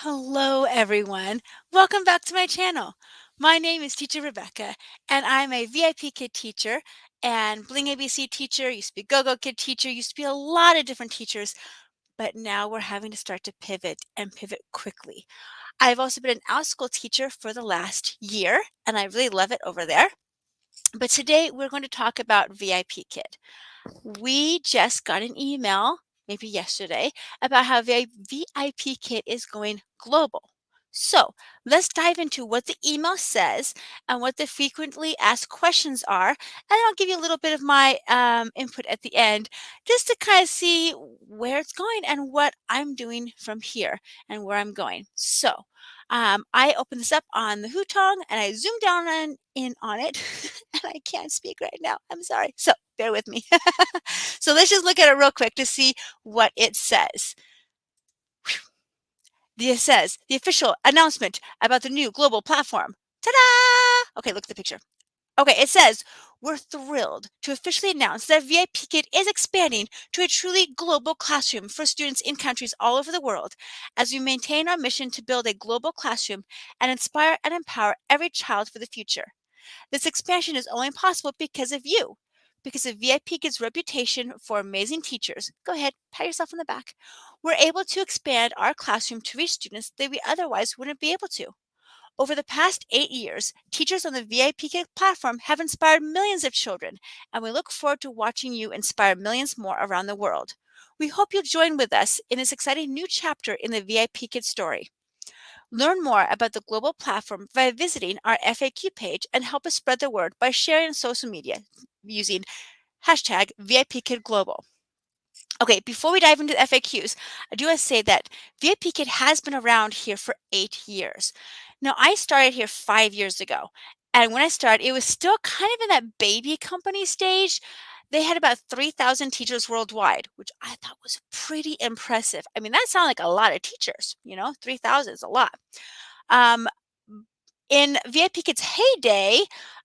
Hello, everyone. Welcome back to my channel. My name is Teacher Rebecca, and I'm a VIP Kid teacher and Bling ABC teacher, used to be Go-Go Kid teacher, used to be a lot of different teachers, but now we're having to start to pivot and pivot quickly. I've also been an OUTSCHOOL teacher for the last year, and I really love it over there. But today we're going to talk about VIP Kid. We just got an email, maybe yesterday, about how VIP Kit is going global. So let's dive into what the email says and what the frequently asked questions are. And I'll give you a little bit of my input at the end just to kind of see where it's going and what I'm doing from here and where I'm going. So I opened this up on the Hutong and I zoomed down in on it and I can't speak right now. I'm sorry. So bear with me. So let's just look at it real quick to see what it says. It says the official announcement about the new global platform. Ta-da! Okay, look at the picture. Okay, it says, we're thrilled to officially announce that VIPKID is expanding to a truly global classroom for students in countries all over the world as we maintain our mission to build a global classroom and inspire and empower every child for the future. This expansion is only possible because of you, because of VIPKID's reputation for amazing teachers. Go ahead, pat yourself on the back. We're able to expand our classroom to reach students that we otherwise wouldn't be able to. Over the past 8 years, teachers on the VIPKID platform have inspired millions of children, and we look forward to watching you inspire millions more around the world. We hope you'll join with us in this exciting new chapter in the VIPKID story. Learn more about the global platform by visiting our FAQ page and help us spread the word by sharing on social media using hashtag VIPKidGlobal. Okay, before we dive into the FAQs, I do want to say that VIPKid has been around here for 8 years. Now, I started here 5 years ago, and when I started, it was still kind of in that baby company stage. They had about 3,000 teachers worldwide, which I thought was pretty impressive. I mean, that sounds like a lot of teachers, 3,000 is a lot. Um, in VIPKid's heyday,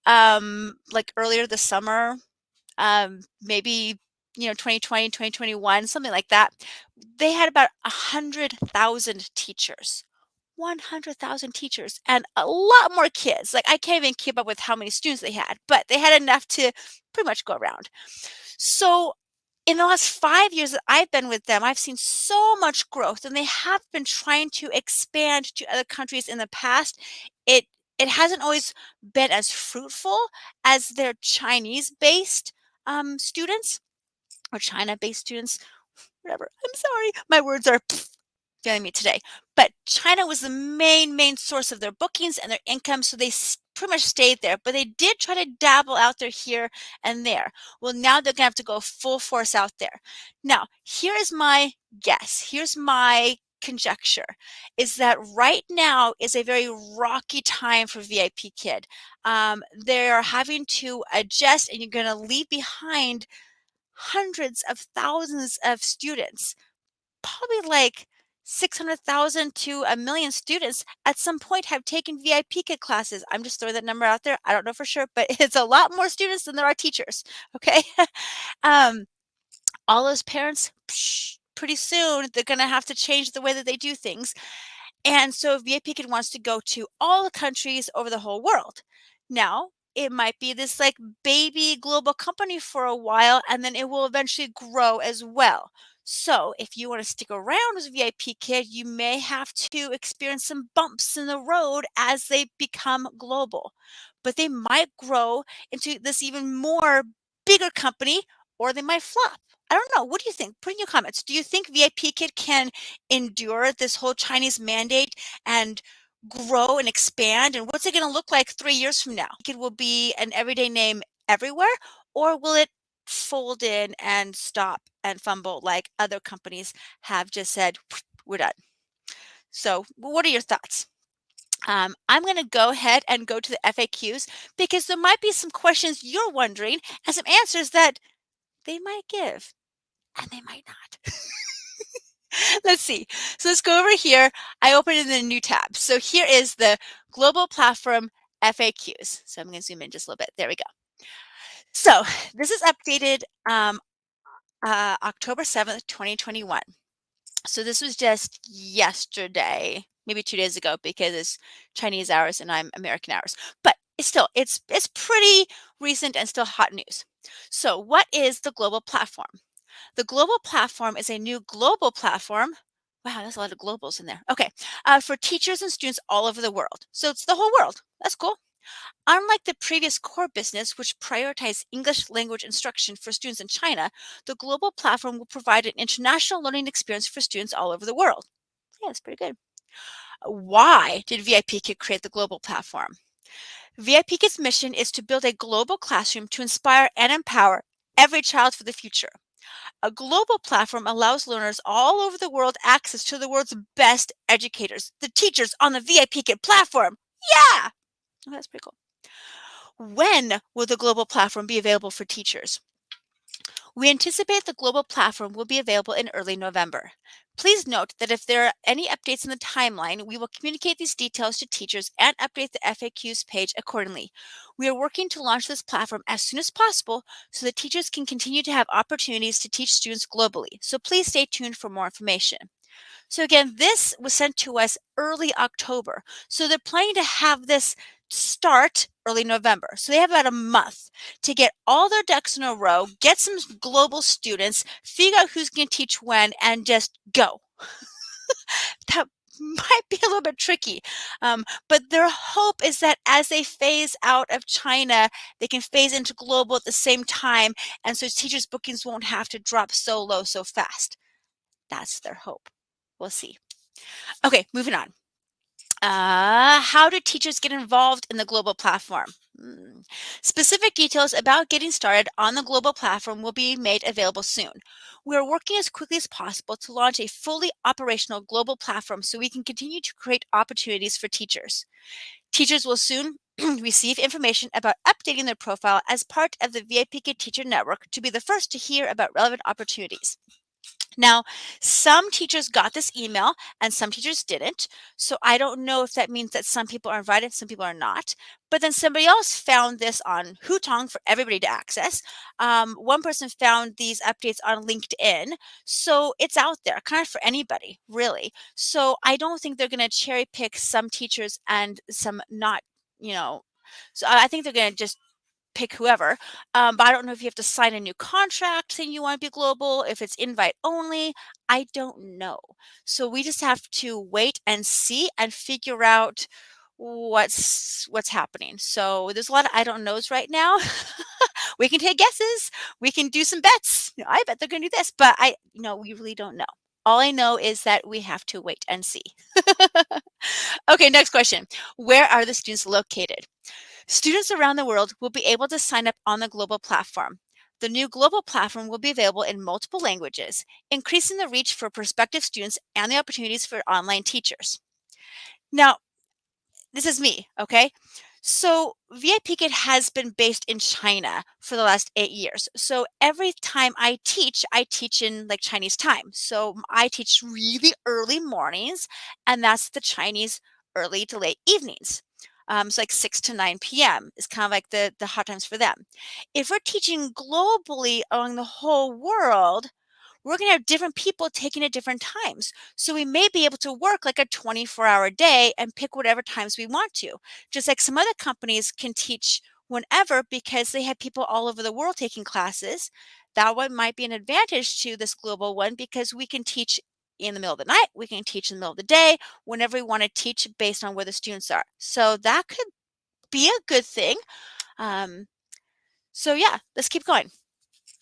like earlier this summer, maybe 2020, 2021, something like that, they had about 100,000 teachers. 100,000 teachers and a lot more kids. Like, I can't even keep up with how many students they had, but they had enough to pretty much go around. So in the last 5 years that I've been with them, I've seen so much growth, and they have been trying to expand to other countries in the past. It hasn't always been as fruitful as their Chinese-based students or China-based students, whatever. I'm sorry, my words are failing me today. But China was the main source of their bookings and their income, so they pretty much stayed there. But they did try to dabble out there here and there. Well, now they're gonna have to go full force out there. Now, here is my guess. Here's my conjecture, is that right now is a very rocky time for VIPKid. They're having to adjust, and you're going to leave behind hundreds of thousands of students, probably like 600,000 to a million students at some point have taken VIPKid classes. I'm just throwing that number out there. I don't know for sure, but it's a lot more students than there are teachers. Okay. um, all those parents, pretty soon, they're going to have to change the way that they do things. And so VIPKid wants to go to all the countries over the whole world. Now, it might be this like baby global company for a while, and then it will eventually grow as well. So if you want to stick around with VIPKid, you may have to experience some bumps in the road as they become global. But they might grow into this even more bigger company, or they might flop. I don't know. What do you think? Put in your comments. Do you think VIPKid can endure this whole Chinese mandate and grow and expand? And what's it going to look like 3 years from now? It will be an everyday name everywhere, or will it fold in and stop and fumble like other companies have just said, we're done? So what are your thoughts? I'm going to go ahead and go to the FAQs because there might be some questions you're wondering and some answers that they might give and they might not. Let's see. So let's go over here. I opened in the new tab. So here is the global platform FAQs. So I'm going to zoom in just a little bit. There we go. So this is updated October 7th, 2021. So this was just yesterday. maybe 2 days ago because it's Chinese hours and I'm American hours. But it's pretty recent and still hot news. So what is the global platform? The global platform is a new global platform. Wow, that's a lot of globals in there. Okay, for teachers and students all over the world. So it's the whole world. That's cool. Unlike the previous core business, which prioritized English language instruction for students in China, the global platform will provide an international learning experience for students all over the world. Yeah, that's pretty good. Why did VIPKid create the global platform? VIPKid's mission is to build a global classroom to inspire and empower every child for the future. A global platform allows learners all over the world access to the world's best educators, the teachers on the VIPKid platform. Yeah! Oh, that's pretty cool. When will the global platform be available for teachers? We anticipate the global platform will be available in early November. Please note that if there are any updates in the timeline, we will communicate these details to teachers and update the FAQs page accordingly. We are working to launch this platform as soon as possible so that teachers can continue to have opportunities to teach students globally. So please stay tuned for more information. So again, this was sent to us early October. So they're planning to have this start early November. So they have about a month to get all their ducks in a row, get some global students, figure out who's going to teach when, and just go. That might be a little bit tricky. But their hope is that as they phase out of China, they can phase into global at the same time. And so teachers' bookings won't have to drop so low so fast. That's their hope. We'll see. Okay, moving on. How do teachers get involved in the global platform? Specific details about getting started on the global platform will be made available soon. We are working as quickly as possible to launch a fully operational global platform so we can continue to create opportunities for teachers. Teachers will soon receive information about updating their profile as part of the VIPKid Teacher Network to be the first to hear about relevant opportunities. Now, some teachers got this email and some teachers didn't. So I don't know if that means that some people are invited, some people are not. But then somebody else found this on Hutong for everybody to access. One person found these updates on LinkedIn. So it's out there kind of for anybody, really. So I don't think they're going to cherry pick some teachers and some not, you know. So I think they're going to just pick whoever. But I don't know if you have to sign a new contract saying you want to be global, if it's invite only. I don't know. So we just have to wait and see and figure out what's happening. So there's a lot of I don't knows right now. We can take guesses. We can do some bets. I bet they're going to do this, but we really don't know. All I know is that we have to wait and see. Okay, next question. Where are the students located? Students around the world will be able to sign up on the global platform. The new global platform will be available in multiple languages, increasing the reach for prospective students and the opportunities for online teachers. Now, this is me, okay? So VIPKid has been based in China for the last 8 years. So every time I teach in like Chinese time. So I teach really early mornings, and that's the Chinese early to late evenings. So like 6 to 9 p.m. is kind of like the hot times for them. If we're teaching globally along the whole world, we're going to have different people taking at different times. So we may be able to work like a 24-hour day and pick whatever times we want to. Just like some other companies can teach whenever because they have people all over the world taking classes. That one might be an advantage to this global one because we can teach in the middle of the night, we can teach in the middle of the day, whenever we want to teach based on where the students are. So that could be a good thing. So yeah, let's keep going.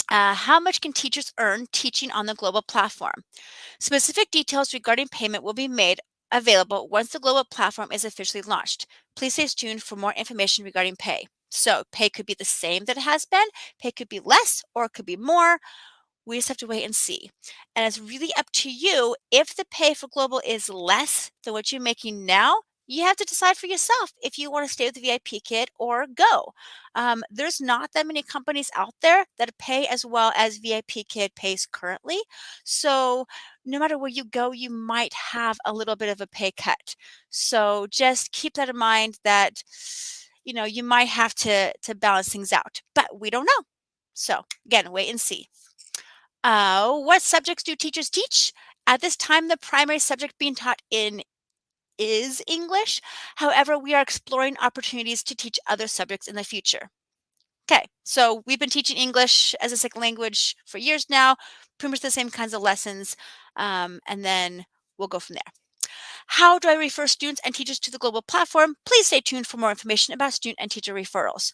How much can teachers earn teaching on the global platform? Specific details regarding payment will be made available once the global platform is officially launched. Please stay tuned for more information regarding pay. So pay could be the same that it has been, pay could be less, or it could be more. We just have to wait and see. And it's really up to you. If the pay for global is less than what you're making now, you have to decide for yourself if you want to stay with the VIPKid or go. There's not that many companies out there that pay as well as VIPKid pays currently. So no matter where you go, you might have a little bit of a pay cut. So just keep that in mind that you might have to balance things out, but we don't know. So again, wait and see. What subjects do teachers teach? At this time, the primary subject being taught in is English. However, we are exploring opportunities to teach other subjects in the future. Okay, so we've been teaching English as a second language for years now, pretty much the same kinds of lessons, and then we'll go from there. How do I refer students and teachers to the global platform? Please stay tuned for more information about student and teacher referrals.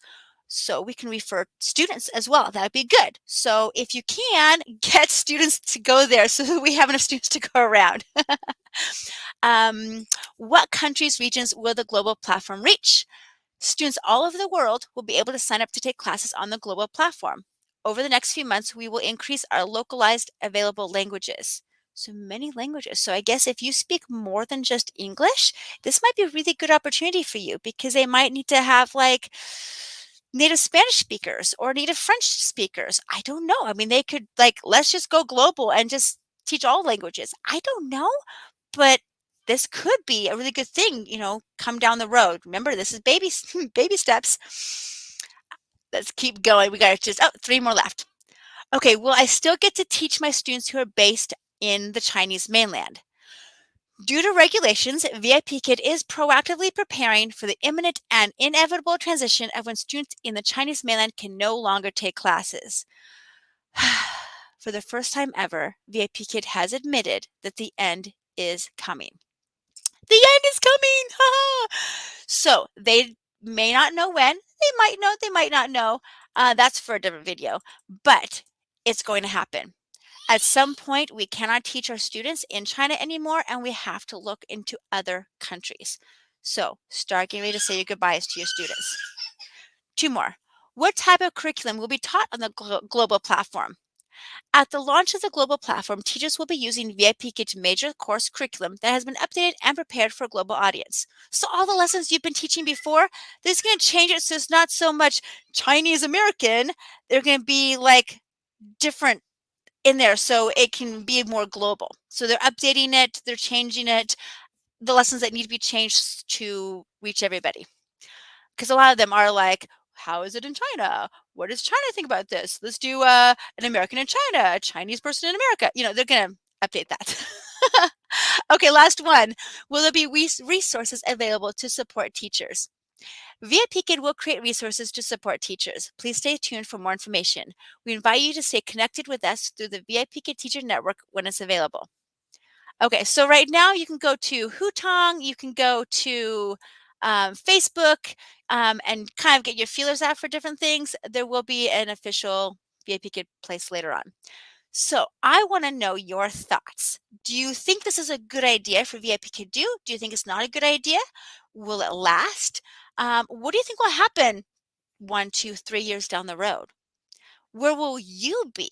So we can refer students as well. That would be good. So if you can, get students to go there so that we have enough students to go around. What countries, regions will the global platform reach? Students all over the world will be able to sign up to take classes on the global platform. Over the next few months, we will increase our localized available languages. So many languages. So I guess if you speak more than just English, this might be a really good opportunity for you because they might need to have like native Spanish speakers or native French speakers. I don't know. I mean, they could like, let's just go global and just teach all languages. I don't know, but this could be a really good thing, come down the road. Remember, this is baby baby steps. Let's keep going. We got just 3 more left. Okay, will I still get to teach my students who are based in the Chinese mainland? Due to regulations, VIPKID is proactively preparing for the imminent and inevitable transition of when students in the Chinese mainland can no longer take classes. For the first time ever, VIPKID has admitted that the end is coming. The end is coming! So they may not know when. They might know, they might not know. That's for a different video, but it's going to happen. At some point, we cannot teach our students in China anymore, and we have to look into other countries. So start getting ready to say your goodbyes to your students. 2 more. What type of curriculum will be taught on the global platform? At the launch of the global platform, teachers will be using VIPKID's major course curriculum that has been updated and prepared for a global audience. So all the lessons you've been teaching before, they're just going to change it so it's not so much Chinese American. They're going to be like different in there so it can be more global. So they're updating it, they're changing it, the lessons that need to be changed to reach everybody. Because a lot of them are like, how is it in China? What does China think about this? Let's do an American in China, a Chinese person in America. They're going to update that. Okay, last one. Will there be resources available to support teachers? VIPKID will create resources to support teachers. Please stay tuned for more information. We invite you to stay connected with us through the VIPKID Teacher Network when it's available. Okay, so right now you can go to Hutong, you can go to Facebook, and kind of get your feelers out for different things. There will be an official VIPKID place later on. So I want to know your thoughts. Do you think this is a good idea for VIPKID to do? Do you think it's not a good idea? Will it last? What do you think will happen 1, 2, 3 years down the road? Where will you be?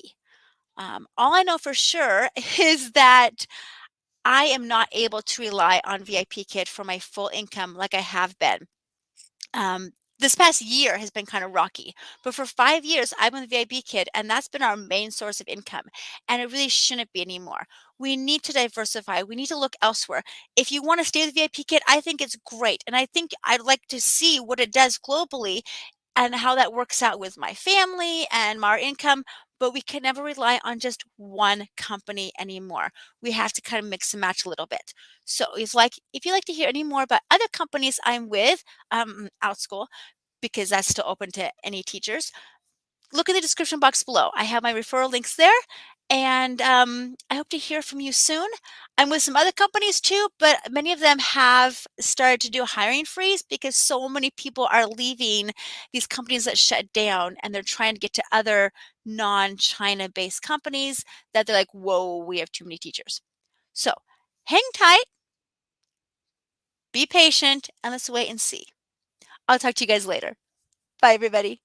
All I know for sure is that I am not able to rely on VIPKID for my full income like I have been. This past year has been kind of rocky, but for 5 years, I've been with VIPKID, and that's been our main source of income, and it really shouldn't be anymore. We need to diversify. We need to look elsewhere. If you want to stay with VIPKID, I think it's great, and I think I'd like to see what it does globally and how that works out with my family and our income, but we can never rely on just one company anymore. We have to kind of mix and match a little bit. So it's like, if you'd like to hear any more about other companies I'm with, OUTSCHOOL, because that's still open to any teachers, look in the description box below. I have my referral links there, and I hope to hear from you soon. I'm with some other companies too, but many of them have started to do a hiring freeze because so many people are leaving these companies that shut down, and they're trying to get to other non-China based companies that they're like, whoa, we have too many teachers. So hang tight, be patient, and let's wait and see. I'll talk to you guys later. Bye, everybody.